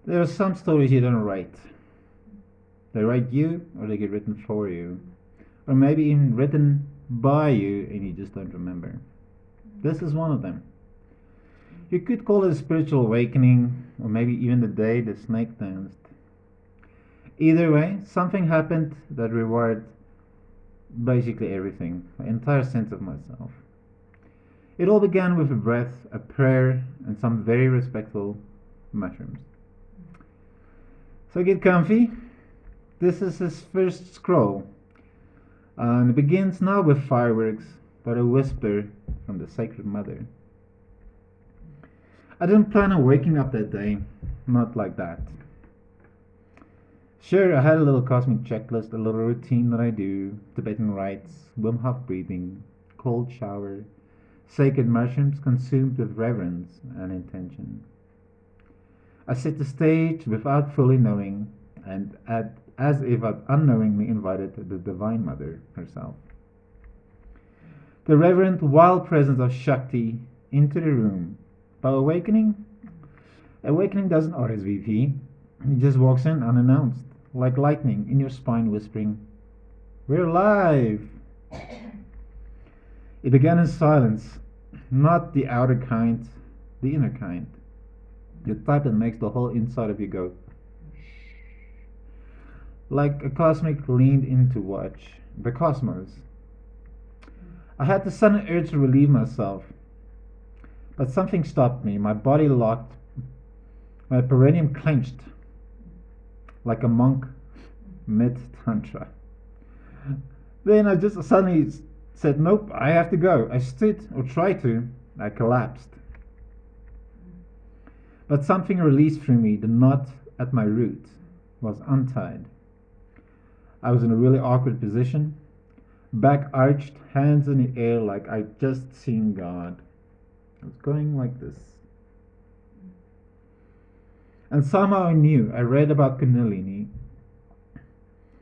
There are some stories you don't write. They write you, or they get written for you. Or maybe even written by you and you just don't remember. This is one of them. You could call it a spiritual awakening, or maybe even the day the snake danced. Either way, something happened that rewired basically everything, my entire sense of myself. It all began with a breath, a prayer, and some very respectful mushrooms. So get comfy. This is his first scroll. And it begins not with fireworks, but a whisper from the sacred mother. I didn't plan on waking up that day, not like that. Sure, I had a little cosmic checklist, a little routine that I do, Tibetan rites, Wim Hof breathing, cold shower, sacred mushrooms consumed with reverence and intention. I set the stage without fully knowing, and as if I'd unknowingly invited the divinemother herself. The reverent, wild presence of Shakti into the room. By awakening doesn't RSVP. He just walks in unannounced, like lightning in your spine whispering, "We're alive!" It began in silence, not the outer kind, the inner kind. The type that makes the whole inside of you go, like a cosmic leaned in to watch the cosmos. I had the sudden urge to relieve myself, but something stopped me. My body locked, my perineum clenched, like a monk mid-tantra. Then I just suddenly said, "Nope, I have to go." I stood, or tried to. I collapsed. But something released through me. The knot at my root was untied. I was in a really awkward position, back arched, hands in the air like I'd just seen God. I was going like this. And somehow I knew. I read about Kundalini,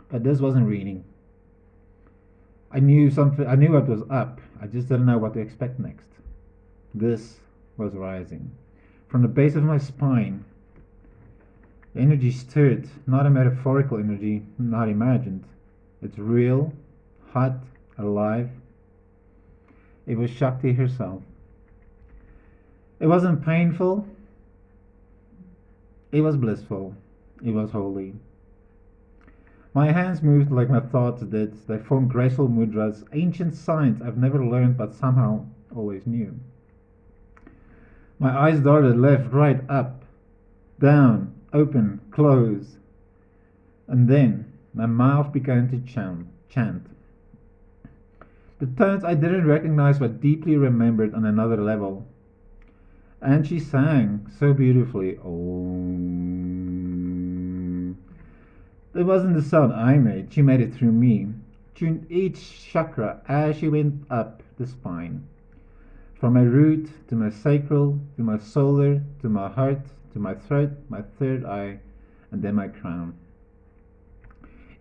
but this wasn't reading. I knew something. I knew what was up. I just didn't know what to expect next. This was rising. From the base of my spine, the energy stirred, not a metaphorical energy, not imagined. It's real, hot, alive. It was Shakti herself. It wasn't painful. It was blissful. It was holy. My hands moved like my thoughts did. They formed graceful mudras, ancient signs I've never learned but somehow always knew. My eyes darted left, right, up, down, open, close. And then my mouth began to chant. The tones I didn't recognize but deeply remembered on another level. And she sang so beautifully. Om. It wasn't the sound I made. She made it through me. Tuned each chakra as she went up the spine. From my root to my sacral, to my solar, to my heart, to my throat, my third eye, and then my crown.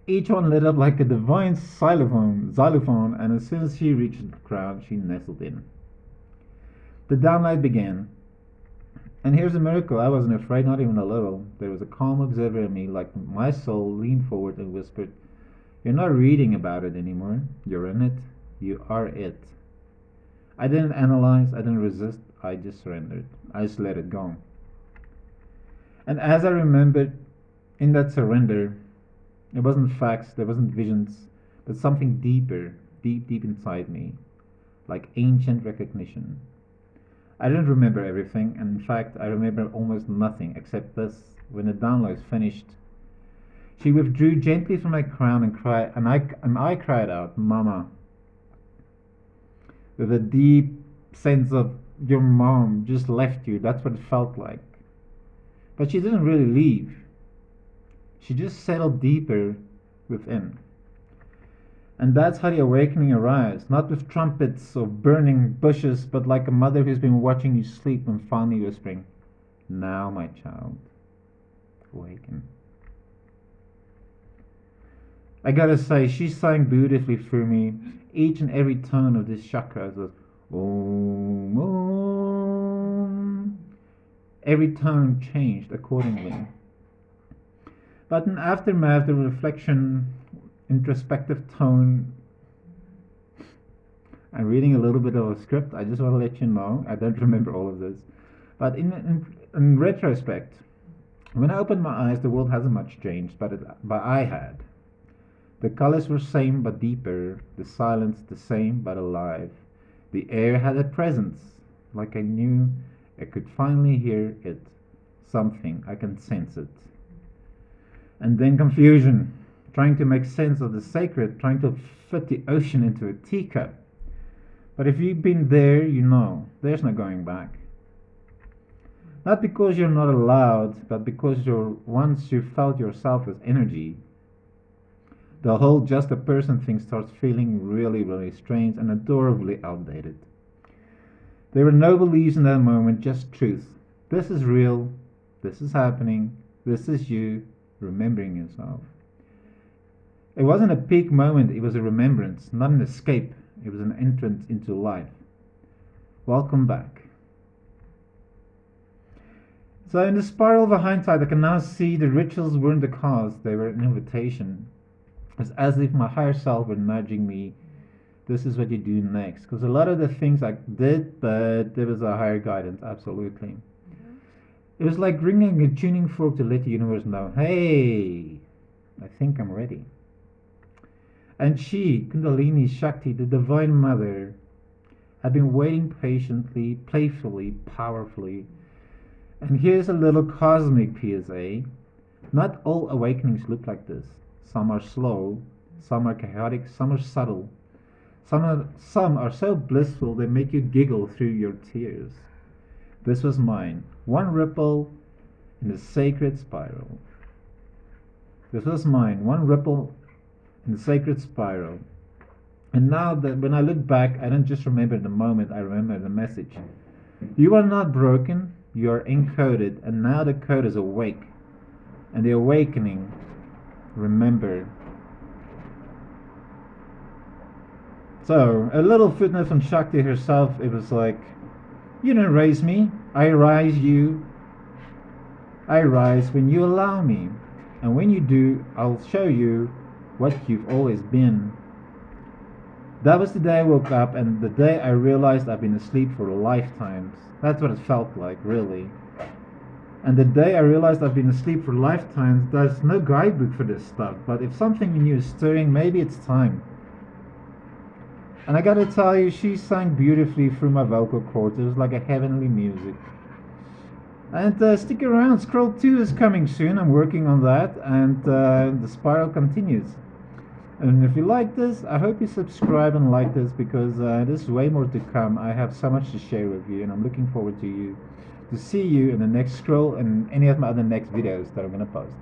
Each one lit up like a divine xylophone, and as soon as she reached the crown, she nestled in. The downlight began. And here's a miracle. I wasn't afraid, not even a little. There was a calm observer in me, like my soul leaned forward and whispered, "You're not reading about it anymore. You're in it. You are it." I didn't analyze, I didn't resist, I just surrendered. I just let it go. And as I remembered, in that surrender, it wasn't facts, there wasn't visions, but something deeper, deep inside me, like ancient recognition. I didn't remember everything, and in fact, I remember almost nothing except this. When the download finished, she withdrew gently from my crown and cried, and I cried out, "Mama," with a deep sense of your mom just left you. That's what it felt like. But she didn't really leave. She just settled deeper within. And that's how the awakening arrives, not with trumpets or burning bushes, but like a mother who's been watching you sleep and finally whispering, "Now, my child, awaken." I gotta say, she sang beautifully through me. Each and every tone of this chakra was Om, Om. Every tone changed accordingly. But in aftermath, the reflection, introspective tone, I'm reading a little bit of a script. I just want to let you know. I don't remember all of this. But in retrospect, when I opened my eyes, the world hasn't much changed, but I had. The colors were same but deeper, the silence the same but alive. The air had a presence, like I knew I could finally hear it. Something, I can sense it. And then confusion, trying to make sense of the sacred, trying to fit the ocean into a teacup. But if you've been there, you know, there's no going back. Not because you're not allowed, but because once you felt yourself as energy, the whole just a person thing starts feeling really, really strange and adorably outdated. There were no beliefs in that moment, just truth. This is real, this is happening, this is you remembering yourself. It wasn't a peak moment, it was a remembrance, not an escape. It was an entrance into life. Welcome back. So in the spiral of hindsight, I can now see the rituals weren't the cause, they were an invitation. It's as if my higher self were nudging me, this is what you do next. Because a lot of the things I did, but there was a higher guidance, absolutely. It was like ringing a tuning fork to let the universe know, hey, I think I'm ready. And she, Kundalini Shakti, the Divine Mother, had been waiting patiently, playfully, powerfully. And here's a little cosmic PSA. Not all awakenings look like this. Some are slow, some are chaotic, some are subtle. Some are so blissful they make you giggle through your tears. This was mine. One ripple in the sacred spiral. This was mine. One ripple in the sacred spiral. And now that when I look back, I don't just remember the moment, I remember the message. You are not broken, you are encoded, and now the code is awake. And the awakening, remember. So, a little footnote from Shakti herself, it was like, you don't raise me, I rise you. I rise when you allow me. And when you do, I'll show you what you've always been. That was the day I woke up and the day I realized I've been asleep for lifetimes. That's what it felt like, really. And the day I realized I've been asleep for lifetimes, there's no guidebook for this stuff. But if something in you is stirring, maybe it's time. And I gotta tell you, she sang beautifully through my vocal cords. It was like a heavenly music. And stick around, Scroll 2 is coming soon. I'm working on that, and the spiral continues. And if you like this, I hope you subscribe and like this, because there's way more to come. I have so much to share with you, and I'm looking forward to see you in the next scroll and any of my other next videos that I'm going to post.